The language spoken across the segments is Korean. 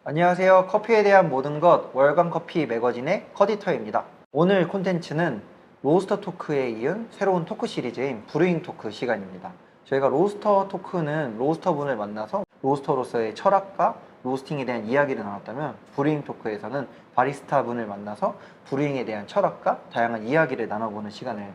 안녕하세요. 커피에 대한 모든 것 월간 커피 매거진의 커디터입니다. 오늘 콘텐츠는 로스터 토크에 이은 새로운 토크 시리즈인 브루잉 토크 시간입니다. 저희가 로스터 토크는 로스터 분을 만나서 로스터로서의 철학과 로스팅에 대한 이야기를 나눴다면, 브루잉 토크에서는 바리스타 분을 만나서 브루잉에 대한 철학과 다양한 이야기를 나눠보는 시간을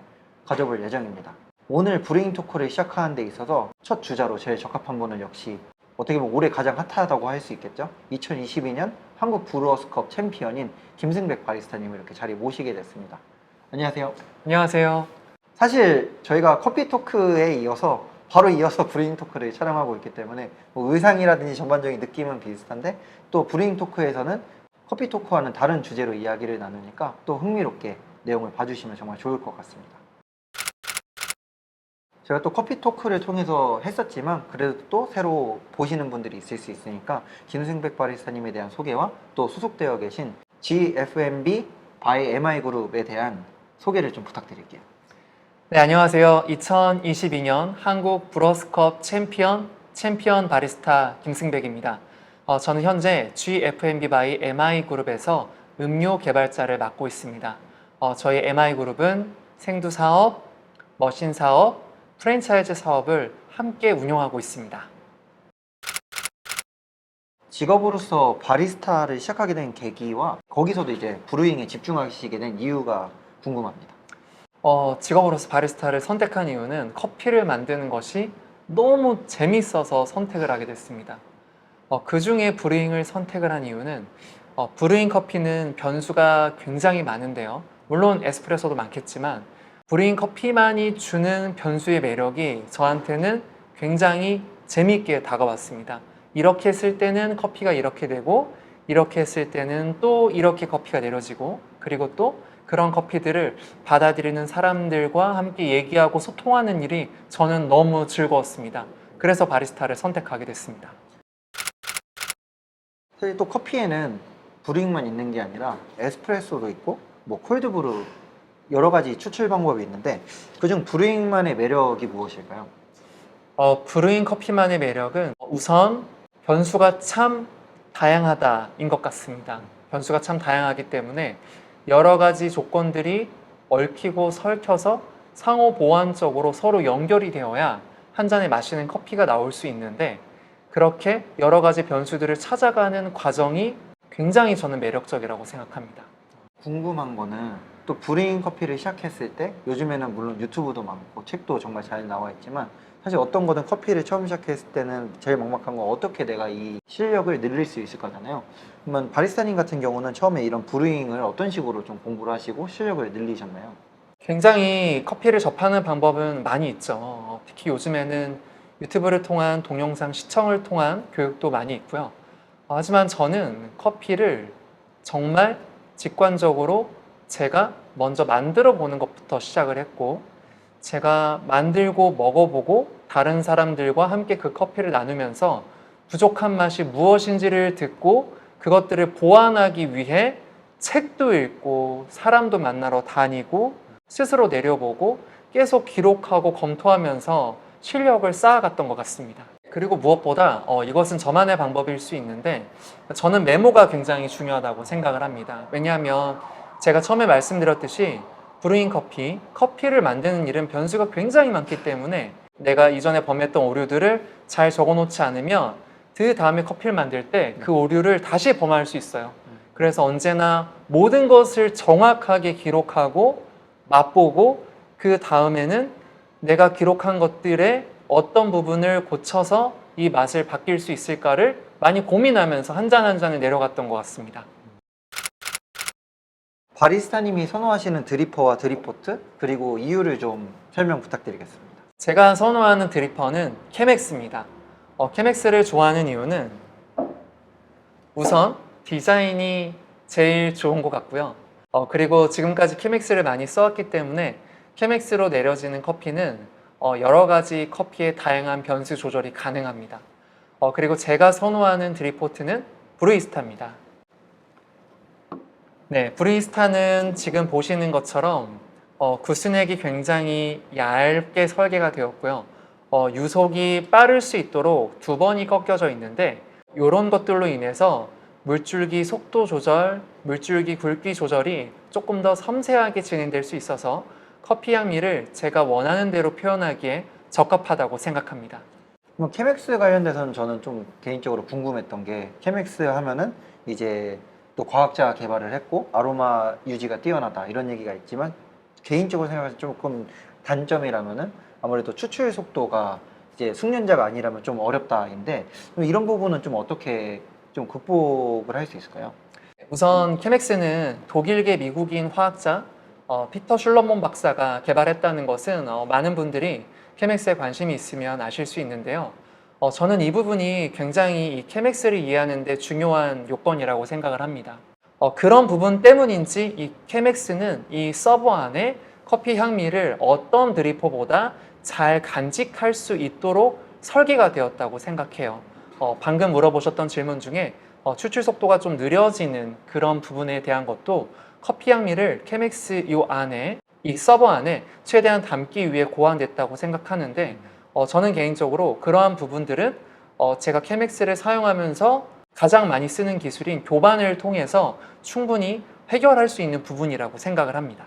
가져볼 예정입니다. 오늘 브루잉 토크를 시작하는 데 있어서 첫 주자로 제일 적합한 분은 역시 어떻게 보면 올해 가장 핫하다고 할 수 있겠죠. 2022년 한국 브루어스컵 챔피언인 김승백 바리스타님을 이렇게 자리에 모시게 됐습니다. 안녕하세요. 안녕하세요. 사실 저희가 커피 토크에 이어서 바로 이어서 브루잉 토크를 촬영하고 있기 때문에 뭐 의상이라든지 전반적인 느낌은 비슷한데, 또 브루잉 토크에서는 커피 토크와는 다른 주제로 이야기를 나누니까 또 흥미롭게 내용을 봐주시면 정말 좋을 것 같습니다. 제가 또 커피 토크를 통해서 했었지만 그래도 또 새로 보시는 분들이 있을 수 있으니까 김승백 바리스타님에 대한 소개와 또 소속되어 계신 GFMB by MI그룹에 대한 소개를 좀 부탁드릴게요. 네, 안녕하세요. 2022년 한국 브루어스컵 챔피언 바리스타 김승백입니다. 저는 현재 GFMB by MI그룹에서 음료 개발자를 맡고 있습니다. 저희 MI그룹은 생두 사업, 머신 사업, 프랜차이즈 사업을 함께 운영하고 있습니다. 직업으로서 바리스타를 시작하게 된 계기와 거기서도 이제 브루잉에 집중하시게 된 이유가 궁금합니다. 직업으로서 바리스타를 선택한 이유는 커피를 만드는 것이 너무 재밌어서 선택을 하게 됐습니다. 그 중에 브루잉을 선택을 한 이유는 브루잉 커피는 변수가 굉장히 많은데요. 물론 에스프레소도 많겠지만 브루잉 커피만이 주는 변수의 매력이 저한테는 굉장히 재미있게 다가왔습니다. 이렇게 했을 때는 커피가 이렇게 되고, 이렇게 했을 때는 또 이렇게 커피가 내려지고, 그리고 또 그런 커피들을 받아들이는 사람들과 함께 얘기하고 소통하는 일이 저는 너무 즐거웠습니다. 그래서 바리스타를 선택하게 됐습니다. 사실 또 커피에는 브루잉만 있는 게 아니라 에스프레소도 있고 뭐 콜드브루 여러 가지 추출 방법이 있는데, 그중 브루잉만의 매력이 무엇일까요? 브루잉 커피만의 매력은 우선 변수가 참 다양하다인 것 같습니다. 변수가 참 다양하기 때문에 여러 가지 조건들이 얽히고 설켜서 상호 보완적으로 서로 연결이 되어야 한 잔에 마시는 커피가 나올 수 있는데, 그렇게 여러 가지 변수들을 찾아가는 과정이 굉장히 저는 매력적이라고 생각합니다. 궁금한 거는, 또 브루잉 커피를 시작했을 때 요즘에는 물론 유튜브도 많고 책도 정말 잘 나와 있지만, 사실 어떤 거든 커피를 처음 시작했을 때는 제일 막막한 건 어떻게 내가 이 실력을 늘릴 수 있을 거잖아요. 그러면 바리스타님 같은 경우는 처음에 이런 브루잉을 어떤 식으로 좀 공부를 하시고 실력을 늘리셨나요? 굉장히 커피를 접하는 방법은 많이 있죠. 특히 요즘에는 유튜브를 통한 동영상 시청을 통한 교육도 많이 있고요. 하지만 저는 커피를 정말 직관적으로 제가 먼저 만들어 보는 것부터 시작을 했고, 제가 만들고 먹어보고 다른 사람들과 함께 그 커피를 나누면서 부족한 맛이 무엇인지를 듣고 그것들을 보완하기 위해 책도 읽고 사람도 만나러 다니고 스스로 내려보고 계속 기록하고 검토하면서 실력을 쌓아갔던 것 같습니다. 그리고 무엇보다 이것은 저만의 방법일 수 있는데, 저는 메모가 굉장히 중요하다고 생각을 합니다. 왜냐하면 제가 처음에 말씀드렸듯이 브루잉 커피를 만드는 일은 변수가 굉장히 많기 때문에 내가 이전에 범했던 오류들을 잘 적어놓지 않으면 그 다음에 커피를 만들 때 그 오류를 다시 범할 수 있어요. 그래서 언제나 모든 것을 정확하게 기록하고 맛보고, 그 다음에는 내가 기록한 것들의 어떤 부분을 고쳐서 이 맛을 바뀔 수 있을까를 많이 고민하면서 한 잔 한 잔을 내려갔던 것 같습니다. 바리스타님이 선호하시는 드리퍼와 드립포트, 그리고 이유를 좀 설명 부탁드리겠습니다. 제가 선호하는 드리퍼는 케맥스입니다. 케맥스를 좋아하는 이유는 우선 디자인이 제일 좋은 것 같고요. 그리고 지금까지 케맥스를 많이 써왔기 때문에 케맥스로 내려지는 커피는 여러 가지 커피의 다양한 변수 조절이 가능합니다. 그리고 제가 선호하는 드립포트는 브루이스타입니다. 네, 브루이스타는 지금 보시는 것처럼 구스넥이 굉장히 얇게 설계가 되었고요. 유속이 빠를 수 있도록 두 번이 꺾여져 있는데 이런 것들로 인해서 물줄기 속도 조절, 물줄기 굵기 조절이 조금 더 섬세하게 진행될 수 있어서 커피 향미를 제가 원하는 대로 표현하기에 적합하다고 생각합니다. 뭐 케맥스 관련돼서는 저는 좀 개인적으로 궁금했던 게 케맥스 하면은 이제 또 과학자가 개발을 했고 아로마 유지가 뛰어나다 이런 얘기가 있지만 개인적으로 생각해서 조금 단점이라면은 아무래도 추출 속도가 이제 숙련자가 아니라면 좀 어렵다인데 이런 부분은 좀 어떻게 좀 극복을 할 수 있을까요? 우선 케맥스는 독일계 미국인 화학자 피터 슐러몬 박사가 개발했다는 것은 많은 분들이 케맥스에 관심이 있으면 아실 수 있는데요. 저는 이 부분이 굉장히 이 케맥스를 이해하는 데 중요한 요건이라고 생각을 합니다. 그런 부분 때문인지 이 케맥스는 이 서버 안에 커피 향미를 어떤 드리퍼보다 잘 간직할 수 있도록 설계가 되었다고 생각해요. 방금 물어보셨던 질문 중에 추출 속도가 좀 느려지는 그런 부분에 대한 것도 커피 향미를 케맥스 이 서버 안에 최대한 담기 위해 고안됐다고 생각하는데 저는 개인적으로 그러한 부분들은 제가 케맥스를 사용하면서 가장 많이 쓰는 기술인 교반을 통해서 충분히 해결할 수 있는 부분이라고 생각을 합니다.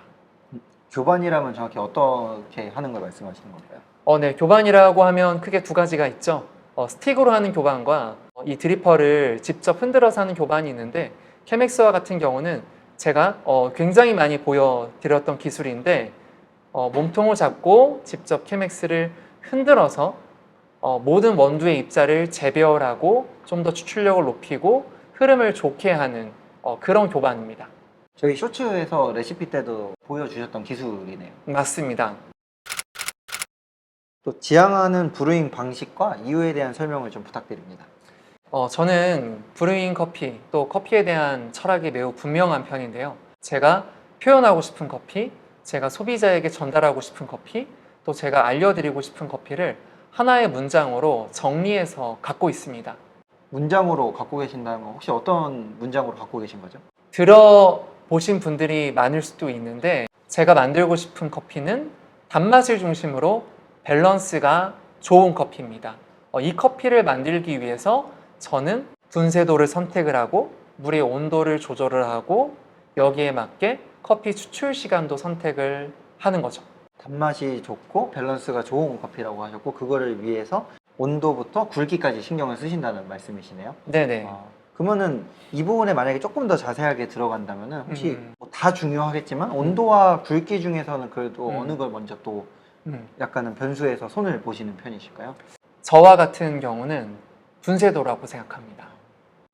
교반이라면 정확히 어떻게 하는 걸 말씀하시는 건가요? 네, 교반이라고 하면 크게 두 가지가 있죠. 스틱으로 하는 교반과 이 드리퍼를 직접 흔들어서 하는 교반이 있는데 케맥스와 같은 경우는 제가 굉장히 많이 보여드렸던 기술인데 몸통을 잡고 직접 케맥스를 흔들어서 모든 원두의 입자를 재배열하고 좀 더 추출력을 높이고 흐름을 좋게 하는 그런 교반입니다. 저희 쇼츠에서 레시피 때도 보여주셨던 기술이네요. 맞습니다. 또 지향하는 브루잉 방식과 이유에 대한 설명을 좀 부탁드립니다. 저는 브루잉 커피 또 커피에 대한 철학이 매우 분명한 편인데요. 제가 표현하고 싶은 커피, 제가 소비자에게 전달하고 싶은 커피, 또 제가 알려드리고 싶은 커피를 하나의 문장으로 정리해서 갖고 있습니다. 문장으로 갖고 계신다는 건 혹시 어떤 문장으로 갖고 계신 거죠? 들어보신 분들이 많을 수도 있는데 제가 만들고 싶은 커피는 단맛을 중심으로 밸런스가 좋은 커피입니다. 이 커피를 만들기 위해서 저는 분쇄도를 선택을 하고 물의 온도를 조절을 하고 여기에 맞게 커피 추출 시간도 선택을 하는 거죠. 단맛이 좋고 밸런스가 좋은 커피라고 하셨고 그거를 위해서 온도부터 굵기까지 신경을 쓰신다는 말씀이시네요. 네네. 그러면은 이 부분에 만약에 조금 더 자세하게 들어간다면은 혹시 음. 뭐다 중요하겠지만 온도와 굵기 중에서는 그래도 어느 걸 먼저 또 음. 약간은 변수에서 손을 보시는 편이실까요? 저와 같은 경우는 분쇄도라고 생각합니다.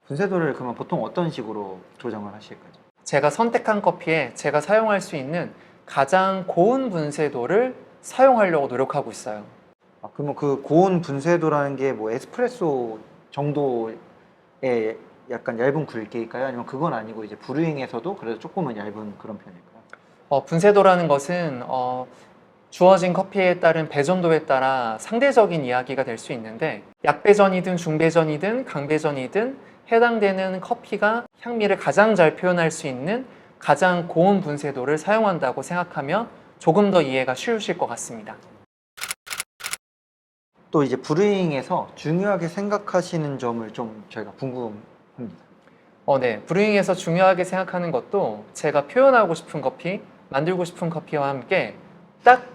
분쇄도를 그러면 보통 어떤 식으로 조정을 하실 거죠? 제가 선택한 커피에 제가 사용할 수 있는 가장 고운 분쇄도를 사용하려고 노력하고 있어요. 그러면 그 고온 분쇄도라는 게 뭐 에스프레소 정도의 약간 얇은 굵기일까요? 아니면 그건 아니고 이제 브루잉에서도 그래도 조금은 얇은 그런 편일까요? 분쇄도라는 것은 주어진 커피에 따른 배전도에 따라 상대적인 이야기가 될 수 있는데 약배전이든 중배전이든 강배전이든 해당되는 커피가 향미를 가장 잘 표현할 수 있는 가장 고운 분쇄도를 사용한다고 생각하면 조금 더 이해가 쉬우실 것 같습니다. 또 이제 브루잉에서 중요하게 생각하시는 점을 좀 저희가 궁금합니다. 네. 브루잉에서 중요하게 생각하는 것도 제가 표현하고 싶은 커피, 만들고 싶은 커피와 함께 딱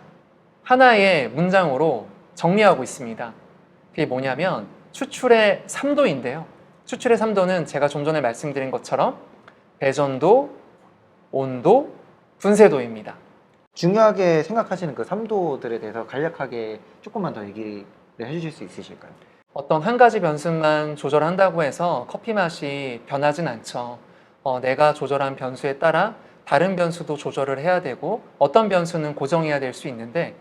하나의 문장으로 정리하고 있습니다. 그게 뭐냐면 추출의 3도인데요. 추출의 3도는 제가 좀 전에 말씀드린 것처럼 배전도, 온도, 분쇄도입니다. 중요하게 생각하시는 그 3도들에 대해서 간략하게 조금만 더 얘기를 해주실 수 있으실까요? 어떤 한 가지 변수만 조절한다고 해서 커피 맛이 변하진 않죠. 내가 조절한 변수에 따라 다른 변수도 조절을 해야 되고 어떤 변수는 고정해야 될 수 있는데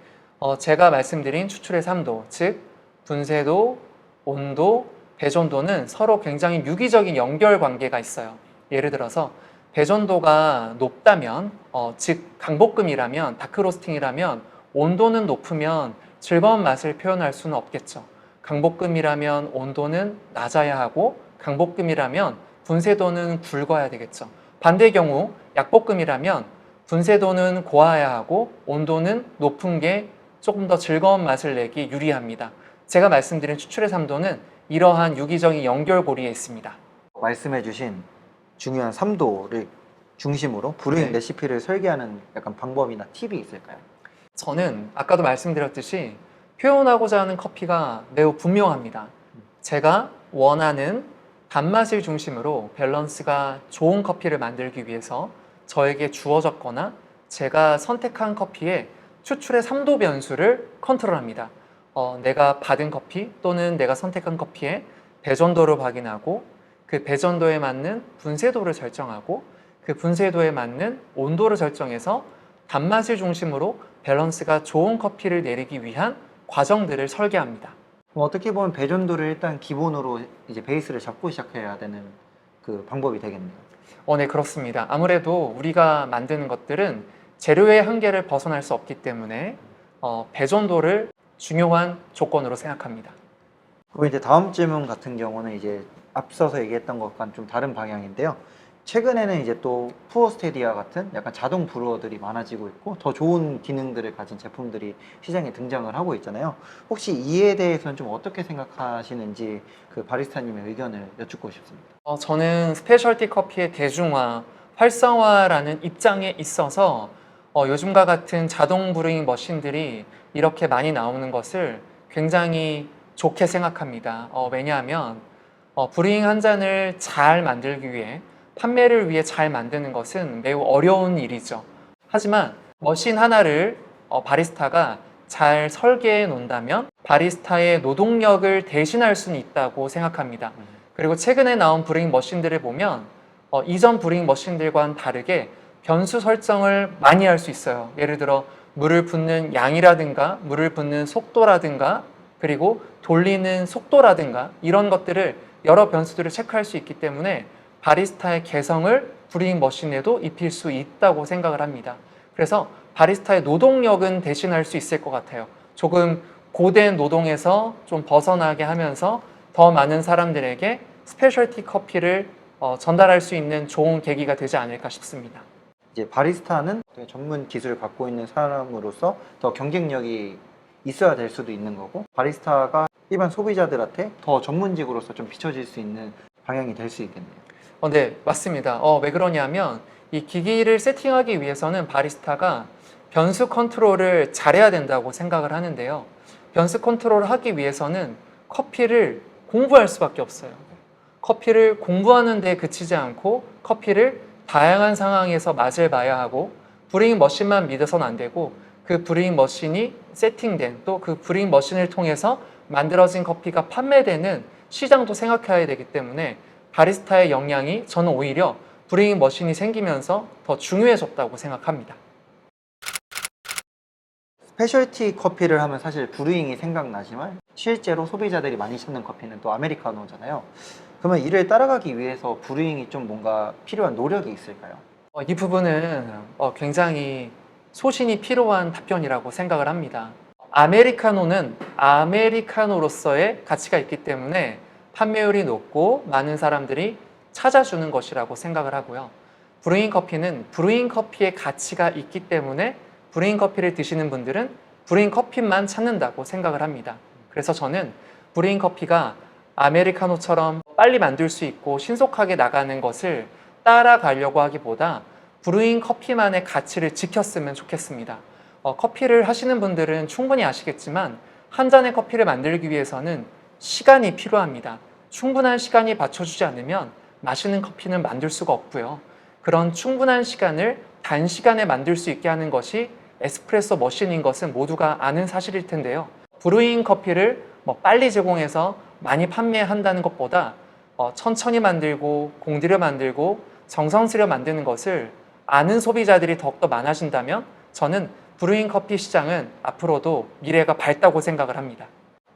제가 말씀드린 추출의 3도, 즉 분쇄도, 온도, 배전도는 서로 굉장히 유기적인 연결 관계가 있어요. 예를 들어서 배전도가 높다면, 즉 강볶음이라면, 다크로스팅이라면 온도는 높으면 즐거운 맛을 표현할 수는 없겠죠. 강볶음이라면 온도는 낮아야 하고 강볶음이라면 분쇄도는 굵어야 되겠죠. 반대 경우 약볶음이라면 분쇄도는 고와야 하고 온도는 높은 게 조금 더 즐거운 맛을 내기 유리합니다. 제가 말씀드린 추출의 3도는 이러한 유기적인 연결고리에 있습니다. 말씀해주신 중요한 3도를 중심으로 브루잉 네. 레시피를 설계하는 약간 방법이나 팁이 있을까요? 저는 아까도 말씀드렸듯이 표현하고자 하는 커피가 매우 분명합니다. 제가 원하는 단맛을 중심으로 밸런스가 좋은 커피를 만들기 위해서 저에게 주어졌거나 제가 선택한 커피의 추출의 3도 변수를 컨트롤합니다. 내가 받은 커피 또는 내가 선택한 커피의 배전도를 확인하고 그 배전도에 맞는 분쇄도를 설정하고 그 분쇄도에 맞는 온도를 설정해서 단맛을 중심으로 밸런스가 좋은 커피를 내리기 위한 과정들을 설계합니다. 그럼 어떻게 보면 배전도를 일단 기본으로 이제 베이스를 잡고 시작해야 되는 그 방법이 되겠네요. 네, 그렇습니다. 아무래도 우리가 만드는 것들은 재료의 한계를 벗어날 수 없기 때문에 배전도를 중요한 조건으로 생각합니다. 그리고 이제 다음 질문 같은 경우는 이제 앞서서 얘기했던 것과는 좀 다른 방향인데요. 최근에는 이제 또 푸어스테디아 같은 약간 자동 브루어들이 많아지고 있고 더 좋은 기능들을 가진 제품들이 시장에 등장을 하고 있잖아요. 혹시 이에 대해서는 좀 어떻게 생각하시는지 그 바리스타님의 의견을 여쭙고 싶습니다. 저는 스페셜티 커피의 대중화, 활성화라는 입장에 있어서 요즘과 같은 자동 브루잉 머신들이 이렇게 많이 나오는 것을 굉장히 좋게 생각합니다. 왜냐하면 브루잉 한 잔을 잘 만들기 위해 판매를 위해 잘 만드는 것은 매우 어려운 일이죠. 하지만 머신 하나를 바리스타가 잘 설계해 놓는다면 바리스타의 노동력을 대신할 수는 있다고 생각합니다. 그리고 최근에 나온 브루잉 머신들을 보면 이전 브루잉 머신들과는 다르게 변수 설정을 많이 할 수 있어요. 예를 들어 물을 붓는 양이라든가 물을 붓는 속도라든가 그리고 돌리는 속도라든가 이런 것들을 여러 변수들을 체크할 수 있기 때문에 바리스타의 개성을 브루잉 머신에도 입힐 수 있다고 생각을 합니다. 그래서 바리스타의 노동력은 대신할 수 있을 것 같아요. 조금 고된 노동에서 좀 벗어나게 하면서 더 많은 사람들에게 스페셜티 커피를 전달할 수 있는 좋은 계기가 되지 않을까 싶습니다. 이제 바리스타는 전문 기술을 갖고 있는 사람으로서 더 경쟁력이 있어야 될 수도 있는 거고 바리스타가 일반 소비자들한테 더 전문직으로서 좀 비춰질 수 있는 방향이 될 수 있겠네요. 네, 맞습니다. 왜 그러냐면 이 기기를 세팅하기 위해서는 바리스타가 변수 컨트롤을 잘해야 된다고 생각을 하는데요. 변수 컨트롤을 하기 위해서는 커피를 공부할 수밖에 없어요. 커피를 공부하는 데 그치지 않고 커피를 다양한 상황에서 맛을 봐야 하고 브루잉 머신만 믿어서는 안 되고 그 브루잉 머신이 세팅된 또 그 브루잉 머신을 통해서 만들어진 커피가 판매되는 시장도 생각해야 되기 때문에 바리스타의 역량이 저는 오히려 브루잉 머신이 생기면서 더 중요해졌다고 생각합니다. 스페셜티 커피를 하면 사실 브루잉이 생각나지만 실제로 소비자들이 많이 찾는 커피는 또 아메리카노잖아요. 그러면 이를 따라가기 위해서 브루잉이 좀 뭔가 필요한 노력이 있을까요? 이 부분은 굉장히 소신이 필요한 답변이라고 생각을 합니다. 아메리카노는 아메리카노로서의 가치가 있기 때문에 판매율이 높고 많은 사람들이 찾아주는 것이라고 생각을 하고요. 브루잉 커피는 브루잉 커피의 가치가 있기 때문에 브루잉 커피를 드시는 분들은 브루잉 커피만 찾는다고 생각을 합니다. 그래서 저는 브루잉 커피가 아메리카노처럼 빨리 만들 수 있고 신속하게 나가는 것을 따라가려고 하기보다 브루잉 커피만의 가치를 지켰으면 좋겠습니다. 커피를 하시는 분들은 충분히 아시겠지만 한 잔의 커피를 만들기 위해서는 시간이 필요합니다. 충분한 시간이 받쳐주지 않으면 맛있는 커피는 만들 수가 없고요. 그런 충분한 시간을 단시간에 만들 수 있게 하는 것이 에스프레소 머신인 것은 모두가 아는 사실일 텐데요. 브루잉 커피를 빨리 제공해서 많이 판매한다는 것보다 천천히 만들고 공들여 만들고 정성스려 만드는 것을 아는 소비자들이 더욱더 많아진다면 저는 브루잉 커피 시장은 앞으로도 미래가 밝다고 생각을 합니다.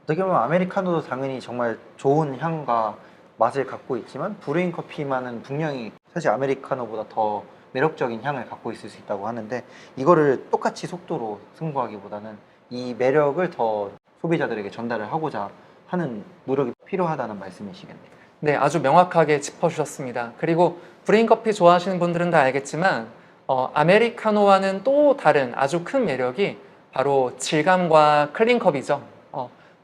어떻게 보면 아메리카노도 당연히 정말 좋은 향과 맛을 갖고 있지만 브루잉 커피만은 분명히 사실 아메리카노보다 더 매력적인 향을 갖고 있을 수 있다고 하는데 이거를 똑같이 속도로 승부하기보다는 이 매력을 더 소비자들에게 전달을 하고자 하는 노력이 필요하다는 말씀이시겠네요. 네, 아주 명확하게 짚어주셨습니다. 그리고 브루잉 커피 좋아하시는 분들은 다 알겠지만 아메리카노와는 또 다른 아주 큰 매력이 바로 질감과 클린컵이죠.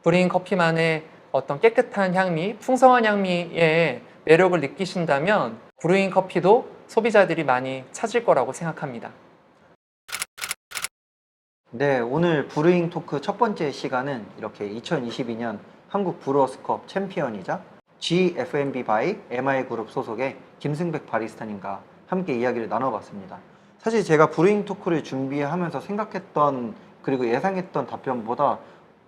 브루잉 커피만의 어떤 깨끗한 향미, 풍성한 향미의 매력을 느끼신다면 브루잉 커피도 소비자들이 많이 찾을 거라고 생각합니다. 네, 오늘 브루잉 토크 첫 번째 시간은 이렇게 2022년 한국 브루어스컵 챔피언이자 GFMB 바이 MI그룹 소속의 김승백 바리스타님과 함께 이야기를 나눠봤습니다. 사실 제가 브루잉 토크를 준비하면서 생각했던 그리고 예상했던 답변보다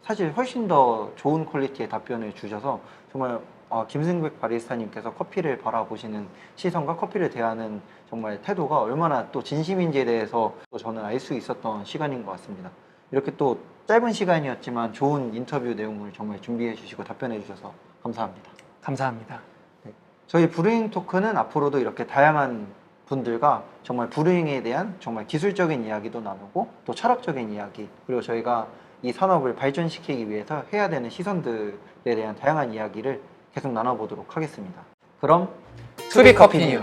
사실 훨씬 더 좋은 퀄리티의 답변을 주셔서 정말 김승백 바리스타님께서 커피를 바라보시는 시선과 커피를 대하는 정말 태도가 얼마나 또 진심인지에 대해서 또 저는 알 수 있었던 시간인 것 같습니다. 이렇게 또 짧은 시간이었지만 좋은 인터뷰 내용을 정말 준비해 주시고 답변해 주셔서 감사합니다. 감사합니다. 저희 브루잉 토크는 앞으로도 이렇게 다양한 분들과 정말 브루잉에 대한 정말 기술적인 이야기도 나누고 또 철학적인 이야기 그리고 저희가 이 산업을 발전시키기 위해서 해야 되는 시선들에 대한 다양한 이야기를 계속 나눠보도록 하겠습니다. 그럼 투비 커피 뉴